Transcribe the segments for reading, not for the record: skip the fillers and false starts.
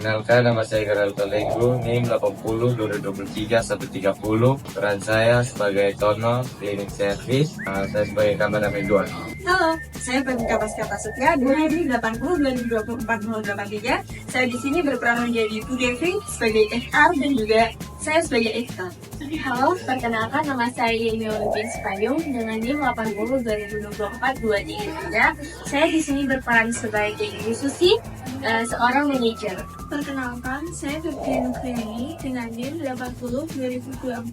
Perkenalkan, nama saya Garal Talenggu, NIM 80 2023 130. Peran saya sebagai Tono, cleaning service. Saya sebagai kameramen 2. Halo, saya Pemika Paskata Setia, 2 80 2024 083. Saya di sini berperan menjadi Bu Devi sebagai HR dan juga saya sebagai editor. Halo, perkenalkan nama saya Yemi Olivia Payung dengan NIM 80 2024 233. Saya di sini berperan sebagai Ibu Susi, seorang manajer. Perkenalkan, saya Febriana Kriani dengan NIM 80 2024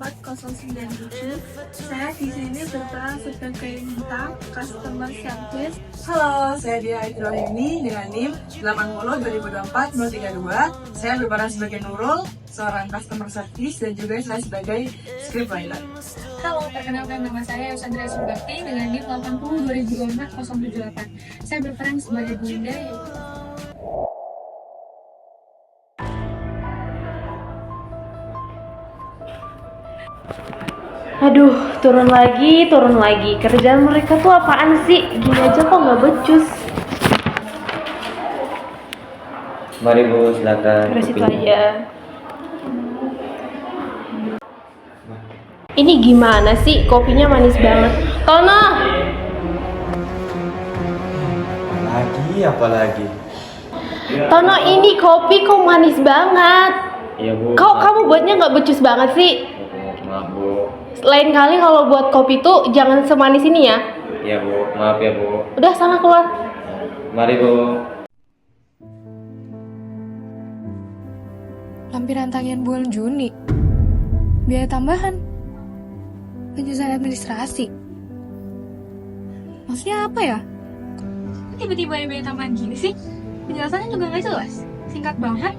097. Saya di sini berperan sebagai Nita, Customer Service. Halo, saya Dia Hidroheni dengan NIM 80 2024 032. Saya berperan sebagai Nurul, seorang customer service dan juga saya sebagai scriptwriter. Halo, perkenalkan nama saya Yosandra Subakti dengan NIM 80 2024 078. Saya berperan sebagai Bunda. Aduh, turun lagi. Kerjaan mereka tuh apaan sih? Gini aja kok nggak becus. Mari Bu, silakan. Terus itu aja. Ini gimana sih? Kopinya manis banget. Tono! Apalagi? Tono, ini kopi kok manis banget. Iya Bu. Kamu buatnya nggak becus banget sih? Maaf Bu. Lain kali kalau buat kopi tuh jangan semanis ini ya. Iya Bu, maaf ya Bu. Udah sana keluar. Mari Bu. Lampiran tagihan bulan Juni. Biaya tambahan. Penjelasan administrasi. Maksudnya apa ya? Tiba-tiba ada biaya tambahan gini sih? Penjelasannya juga nggak jelas. Singkat banget.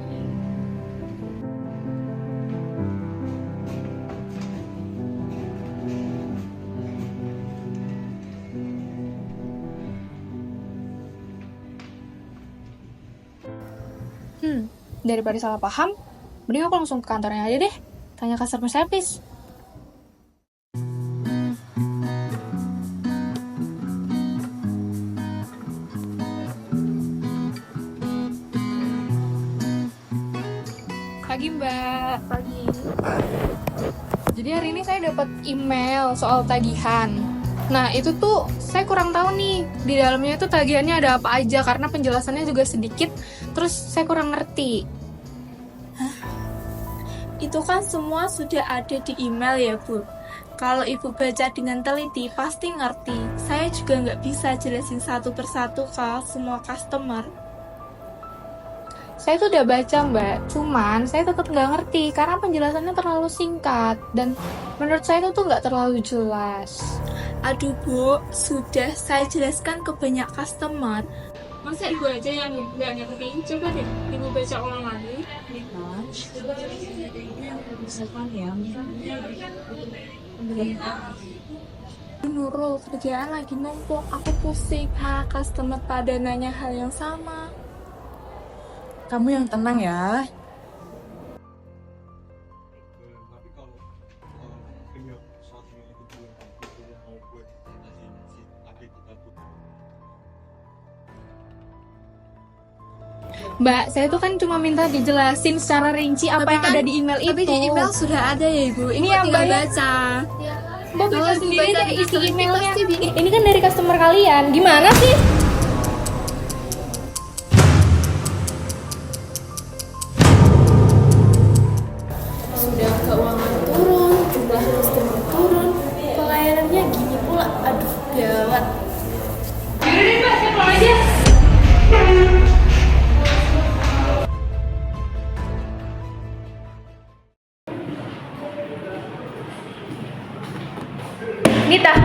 Daripada salah paham, mending aku langsung ke kantornya aja deh. Tanya customer service. Pagi Mbak. Pagi. Jadi hari ini saya dapat email soal tagihan. Nah itu tuh saya kurang tahu nih di dalamnya tuh tagihannya ada apa aja karena penjelasannya juga sedikit. Terus saya kurang ngerti. Itu kan semua sudah ada di email ya Bu. Kalau Ibu baca dengan teliti pasti ngerti. Saya juga nggak bisa jelasin satu persatu ke semua customer. Saya tuh udah baca Mbak, cuman saya tetap nggak ngerti karena penjelasannya terlalu singkat dan menurut saya itu tuh nggak terlalu jelas. Aduh Bu, sudah saya jelaskan ke banyak customer. Masa Ibu aja yang nggak ngerti? Coba deh, Ibu baca ulang lagi. Nurul, kerjaan lagi numpuk, aku pusing. Customer pada nanya hal yang sama. Kamu yang tenang ya. Mbak, saya tuh kan cuma minta dijelasin secara rinci apa yang ada di email itu. Tapi di email sudah ada ya Ibu. Ini yang tinggal Mbak baca. Mbak baca Kalau sendiri dibaca deh di isi teliti emailnya. pasti bingung. Ini kan dari customer kalian. Gimana sih? Sudah keuangan turun, jumlah customer turun, pelayanannya gini pula. Aduh, gawat. Nita,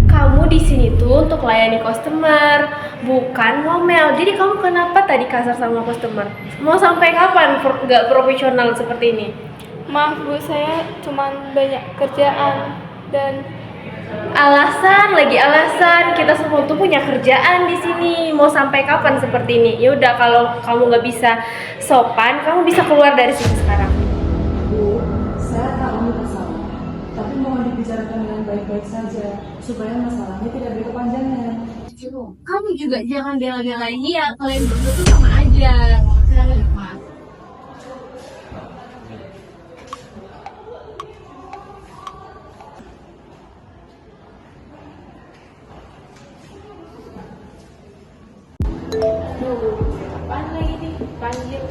kamu di sini tuh untuk layani customer, bukan ngomel. Jadi kamu kenapa tadi kasar sama customer? Mau sampai kapan nggak profesional seperti ini? Maaf Bu, saya cuma banyak kerjaan dan Alasan. Kita semua tuh punya kerjaan di sini. Mau sampai kapan seperti ini? Ya udah, kalau kamu nggak bisa sopan, kamu bisa keluar dari sini sekarang. Bu, saya tahu ini masalah, tapi mohon dibicarakan dengan baik-baik saja, supaya masalahnya tidak berkepanjangan. Kamu juga jangan bela-belain dia. Kalian berdua tuh sama aja. Panggil.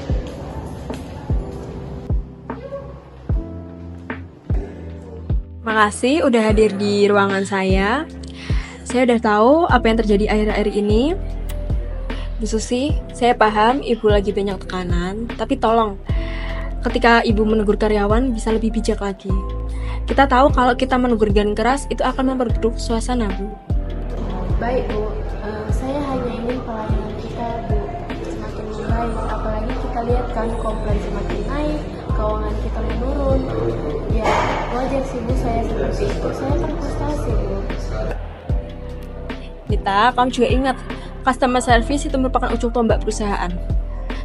Makasih udah hadir di ruangan saya. Saya udah tahu apa yang terjadi akhir-akhir ini. Bu Susi, saya paham Ibu lagi banyak tekanan, tapi tolong, ketika Ibu menegur karyawan bisa lebih bijak lagi. Kita tahu kalau kita menegur dengan keras itu akan memperburuk suasana, Bu. Baik Bu, saya hanya ingin pelayanan kita Bu semakin membaik. Apalagi kita lihat kan komplain semakin naik, keuangan kita menurun. Ya wajar sih Bu saya seperti itu. Saya kan frustasi Bu. Kita, kamu juga ingat, customer service itu merupakan ujung tombak perusahaan.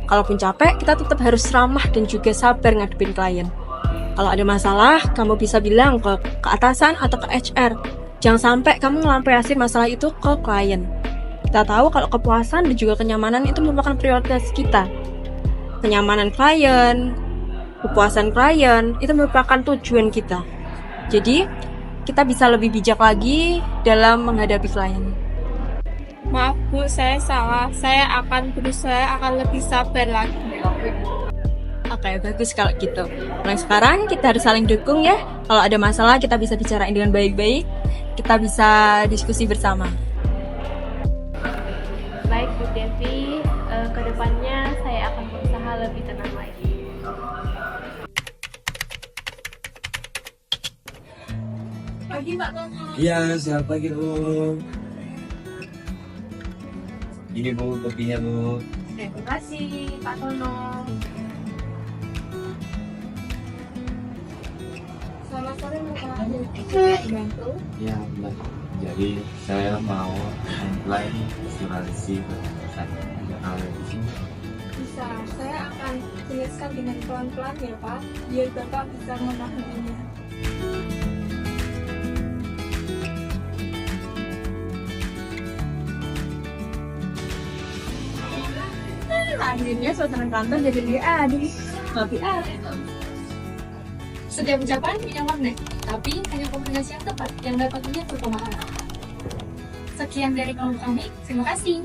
Kalaupun capek, kita tetap harus ramah dan juga sabar ngadepin klien. Kalau ada masalah, kamu bisa bilang ke atasan atau ke HR. Jangan sampai kamu ngelampiasin masalah itu ke klien. Kita tahu kalau kepuasan dan juga kenyamanan itu merupakan prioritas kita. Kenyamanan klien, kepuasan klien, itu merupakan tujuan kita. Jadi, kita bisa lebih bijak lagi dalam menghadapi klien. Maaf Bu, saya salah. Saya akan berusaha akan lebih sabar lagi. Oke, bagus kalau gitu. Mulai sekarang kita harus saling dukung ya. Kalau ada masalah kita bisa bicarain dengan baik-baik. Kita bisa diskusi bersama. Baik Bu Devi, kedepannya saya akan berusaha lebih tenang lagi. Pagi Pak Tono. Iya, selamat pagi Bu. Ini Bu, kopinya Bu. Terima kasih Pak Tono. Selamat sore Bapak. Bisa dibantu? Ya, benar. Jadi saya mau apply asuransi kesehatan. Ada hal di sini. Bisa. Saya akan jelaskan dengan pelan-pelan ya Pak, biar Bapak bisa memahaminya. Akhirnya suasana kantor jadi lebih adem. Tapi Setiap ucapan punya makna, tapi hanya komunikasi yang tepat yang dapat menyentuh pemahaman. Sekian dari kelompok kami, terima kasih.